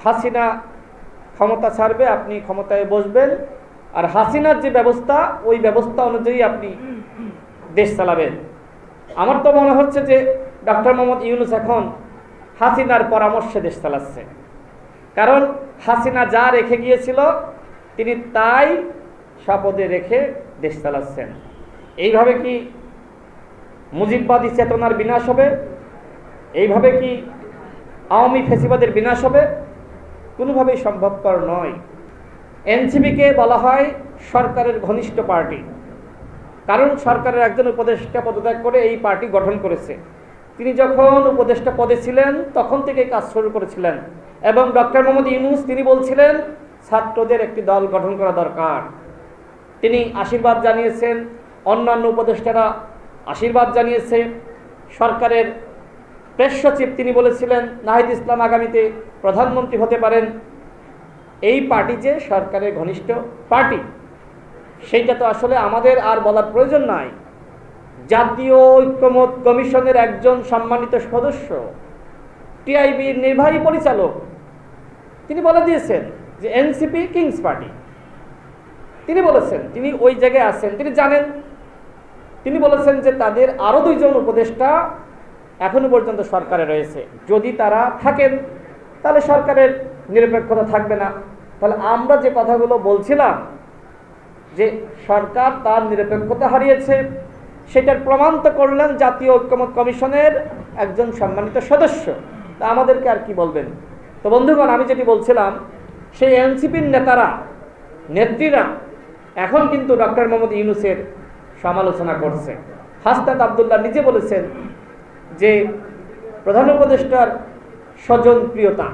হাসিনা ক্ষমতা ছাড়বে, আপনি ক্ষমতায় বসবেন, আর হাসিনার যে ব্যবস্থা ওই ব্যবস্থা অনুযায়ী আপনি দেশ চালাবেন। আমার তো মনে হচ্ছে যে ডক্টর মোহাম্মদ ইউনূস এখন হাসিনার পরামর্শে দেশ চালাচ্ছে। কারণ হাসিনা যা রেখে গিয়েছিল তিনি তাই শপথে রেখে দেশ চালাচ্ছেন। এইভাবে কি মুজিববাদী চেতনার বিনাশ হবে? এইভাবে কি আওয়ামী ফ্যাসিবাদের বিনাশ হবে? কোনোভাবেই সম্ভবপর নয়। এনসিপিকে বলা হয় সরকারের ঘনিষ্ঠ পার্টি, কারণ সরকারের একজন উপদেষ্টা পদত্যাগ করে এই পার্টি গঠন করেছে। তিনি যখন উপদেষ্টা পদে ছিলেন তখন থেকে কাজ শুরু করেছিলেন, এবং ডক্টর মোহাম্মদ ইউনূস তিনি বলছিলেন ছাত্রদের একটি দল গঠন করা দরকার। তিনি আশীর্বাদ জানিয়েছেন, অন্যান্য উপদেষ্টারা আশীর্বাদ জানিয়েছে। সরকারের প্রেস সচিব তিনি বলেছিলেন নাহিদ ইসলাম আগামীতে প্রধানমন্ত্রী হতে পারেন। এই পার্টি যে সরকারের ঘনিষ্ঠ পার্টি সেইটা তো আসলে আমাদের আর বলার প্রয়োজন নাই। জাতীয় ঐক্যমত কমিশনের একজন সম্মানিত সদস্য, টিআইবির নির্বাহী পরিচালক, তিনি বলে দিয়েছেন যে এনসিপি কিংস পার্টি। তিনি বলেছেন, তিনি ওই জায়গায় আছেন, তিনি জানেন। তিনি বলেছেন যে তাদের আরও 2 জন উপদেষ্টা এখনো পর্যন্ত সরকারে রয়েছে। যদি তারা থাকেন তাহলে সরকারের নিরপেক্ষতা থাকবে না। তাহলে আমরা যে কথাগুলো বলছিলাম যে সরকার তার নিরপেক্ষতা হারিয়েছে, সেটার প্রমাণ তো করলেন জাতীয় ঐক্যমত কমিশনের একজন সম্মানিত সদস্য। তা আমাদেরকে আর কি বলবেন? তো বন্ধুগণ, আমি যেটি বলছিলাম, সেই এনসিপির নেতারা, নেত্রীরা এখন কিন্তু ডক্টর মোহাম্মদ ইউনূসের সমালোচনা করছে। হাসনাত আবদুল্লাহ নিজে বলেছেন যে প্রধান উপদেষ্টার স্বজনপ্রিয়তা